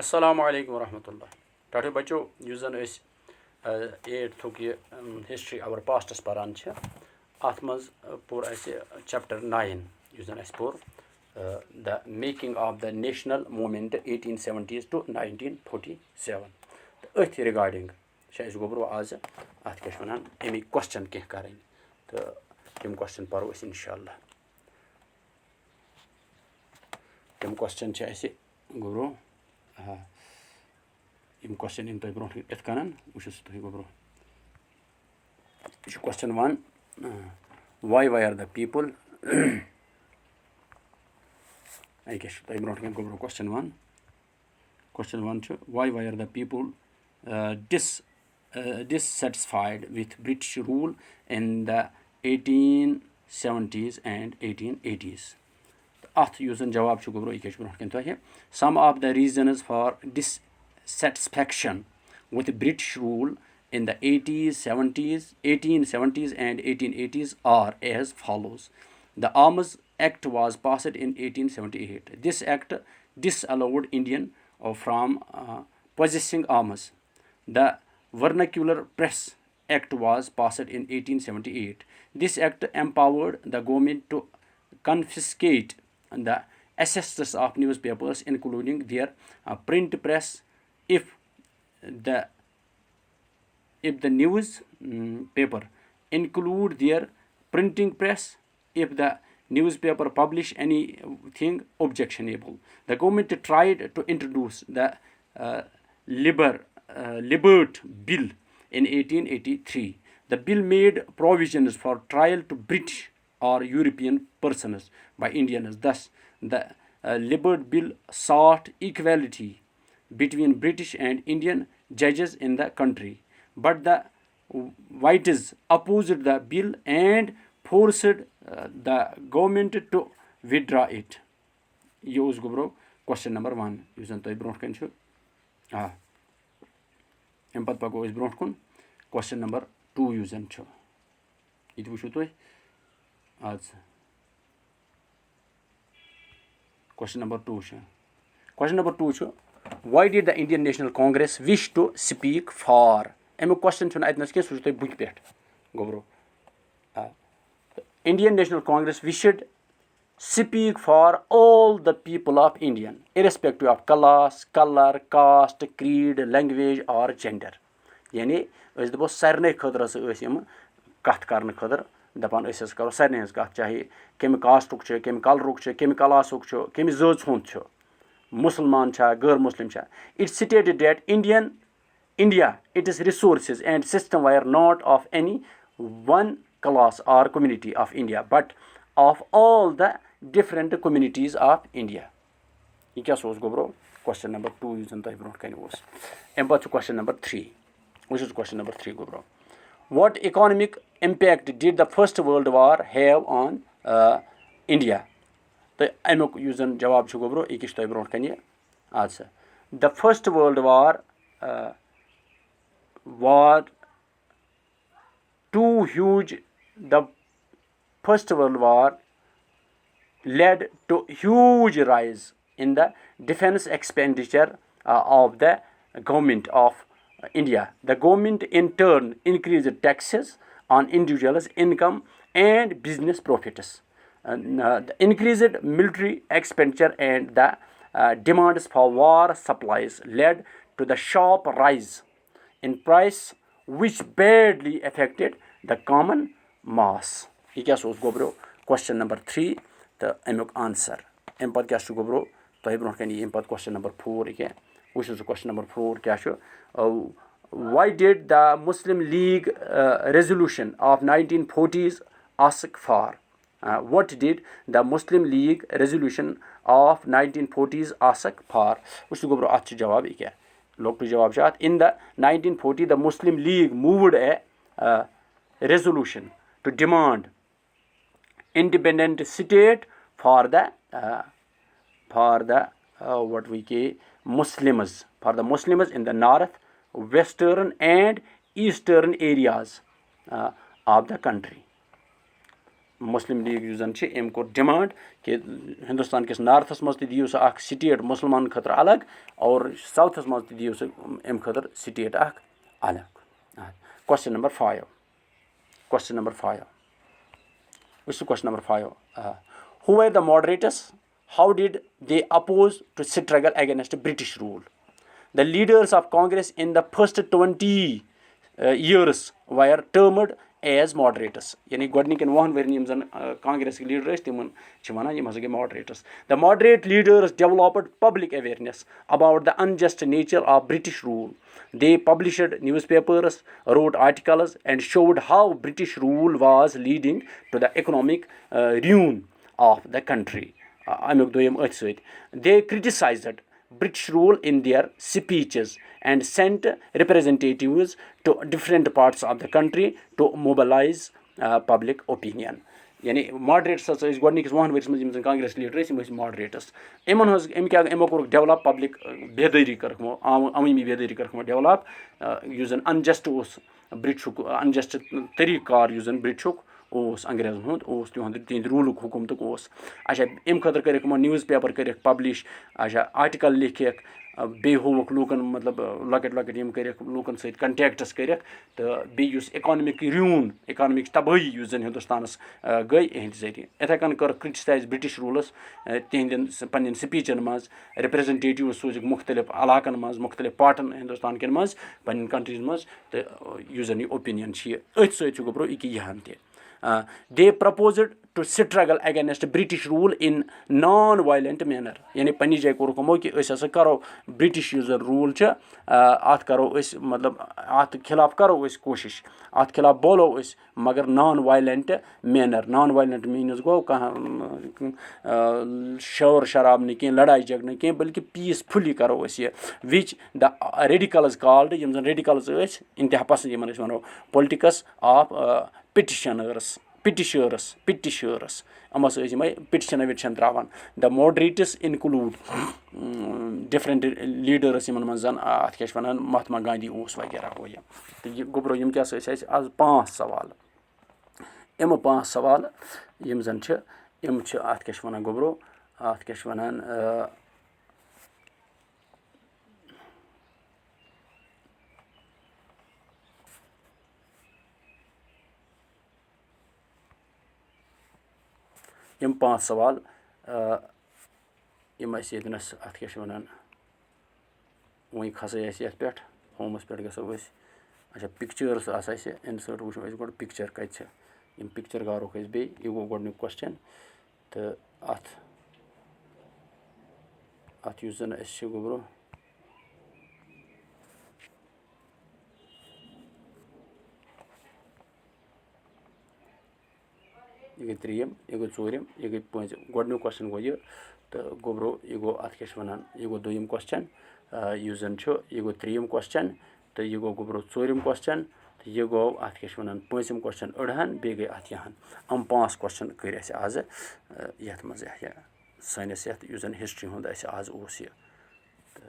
Assalamu alaikum warahmatullah. Tatu bacho yus zan is 8th ye history our past paran chhe ath maz por ase chapter 9 yus zan is por the making of the national movement 1870s to 1947 ath regarding shais gobro az ath kesh wanan emi question keh karain to tim question paro is inshallah tim question chhe ase gobro im question in toy bron et kanan ushus toy gobro question 1 why were the people I guess toy bron gobro question 1 why were the people dissatisfied with British rule in the 1870s and 1880s Ath yusan jawab chu gobro ikesh bron kento some of the reasons for dissatisfaction with British rule in the 1870s and 1880s are as follows. The Arms Act was passed in 1878. This act disallowed Indian from possessing arms. The Vernacular Press Act was passed in 1878. This act empowered the government to confiscate the assets of newspapers, including their print press, if the newspaper include their printing press, if the newspaper publish anything objectionable. The government tried to introduce the Libert Bill in 1883. The bill made provisions for trial to British or European persons by Indians. Thus, the Libert Bill sought equality between British and Indian judges in the country. But the Whites opposed the bill and forced the government to withdraw it. Use gobro question number 1. Usan toy bron kan chu. Empat pago is bron kun. Question number 2 usan chu. It wushu toy. Question number 2 chu. Question number 2 chu. Why did the Indian National Congress wish to speak for? Emi question chuna atnas ke suju toy book pet. Gobro. Indian National Congress wished speak for all the people of India, irrespective of class, color, caste, creed, language, or gender. Yani, as the boss sarne khadra se yam kath karne khadra dapan as karo sarne as kath chahi kemi caste ruk che, kemi color ruk che, kemi class ruk che, kemi zot hont che, Musliman cha, gur Muslim cha. It stated that India, its resources and system were not of any one class or community of India, but of all the different communities of India. Ikas was gobro. Question number 2 using the broad kind was. And question number 3. Which is question number 3 gobro. What economic impact did the First World War have on India? The amok using jawab chu gobro ikish toy broad kanye answer. The First World War was too huge. The First World War led to huge rise in the defense expenditure of the government of India. The government in turn increased taxes on individuals' income and business profits. The increased military expenditure and the demands for war supplies led to the sharp rise in price, which badly affected the common mass. Ikas was gobro question number 3 the amok answer. Empad kya gobro to ibron kan empad question number 4 ike which is question number 4 kya why did the Muslim League resolution of 1940s ask for? What did the Muslim League resolution of 1940s ask for? Which gobro ach jawab ike log to jawab chat in the 1940 the Muslim League moved a resolution to demand independent state for the what we call Muslims, for the Muslims in the north, western and eastern areas of the country. Muslim League यु जन एम core demand कि हिंदुस्तान किस नार्थस मज दियो सह अख state मुसलमान खतर अलग और साउथस मज दियो सह एम खतर स्टेट अख अलग. Question number 5. Question number 5. Which is question number 5? Who were the moderators? How did they oppose to struggle against British rule? The leaders of Congress in the first 20 years were termed as moderators. Yani godniken wohan verin yim zan Congress leaders timun chimana yim hasa moderators. The moderate leaders developed public awareness about the unjust nature of British rule. They published newspapers, wrote articles, and showed how British rule was leading to the economic ruin of the country. They criticized British rule in their speeches and sent representatives to different parts of the country to mobilize public opinion. यानी moderates गोडनिकस वहन वरिस मज Congress leader moderates इमो core develop public बेदारी करमो अवमी बेदारी करमो develop जन unjust ब्रिटिशुक unjust तरीक़ार ब्रिटिशुक अंग्रेजन हुंद तिहद रूलुक हुकूमतुक अच्छा अम खतर कर news paper कर publish अच्छा आर्टिकल लिख बे होवक लूकन मतलब लकट लकट यम कर लूकन सहित कंटेक्टस कर तो बेस इकोनॉमिक रून इकोनॉमिक तबाही जन हिंदुस्तानस गई इहंद जरिए इथे कन कर क्रिटिसाइज ब्रिटिश रूलस तिहंदन पन्न स्पीचन मज रिप्रेजेंटेटिव सूजिक मुख्तलिफ इलाकन मज मुख्तलिफ पार्टन हिंदुस्तान कन मज पन्न कंट्रीज मज तो जन यह ओपिनियन अथ सत गोब्रो यह तह they proposed to struggle against British rule in non-violent manner. यानी पन्नी जाय कोर कमो कि अस हसा करो ब्रिटिश यूज रूल अत करो अस मतलब अत खिलाफ करो अस कोशिश अत खिलाफ बोलो अस मगर non violent manner non violent means गो कहाँ शोर शराब न कहीं लड़ाई झगड़ कहीं बल्कि पीसफुली करो अस ये विच द रेडिकल्स कॉल्ड यम जन रेडिकल्स इंतहा पसंद यमन वनो पॉलिटिक्स ऑफ पिटिशर्स अमस पिटिशन विटिशन त्रावान the moderates include different leaders यमन मन जन अत क्या वनान महात्मा गांधी वगैरह हो यह तो यह गोब्रो यम क्या आज 5 सवाल यम 5 सवाल यम जन यम अत क्या वनान गोब्रो अत क्या वनान यम 5 सवाल यम येनस अत क्या वनान वही खसो ये पे होमस पे गो अच्छा पिक्चर्स इंसर्ट वो गो पिक्चर कत यम पिक्चर गारोक बे यह गो गोडनिक क्वेश्चन तो अत अत जन गोब्रो यह गई त्रीम यह गई चूरम यह गई पूंचम गोडनिक क्वेश्चन गो यह तो गोब्रो यह गो अत क्या वनान यह गो दोयम क्वेश्चन यह जन यह गो त्रीम क्वेश्चन तो यह गो गोब्रो चूरम क्वेश्चन तो यह गो अत क्या वनान पूंचम क्वेश्चन अड़हन बे गई अत यहन 5 क्वेश्चन कर आज यथ मज सनस यथ जन हिस्ट्री हुंद आज यह तो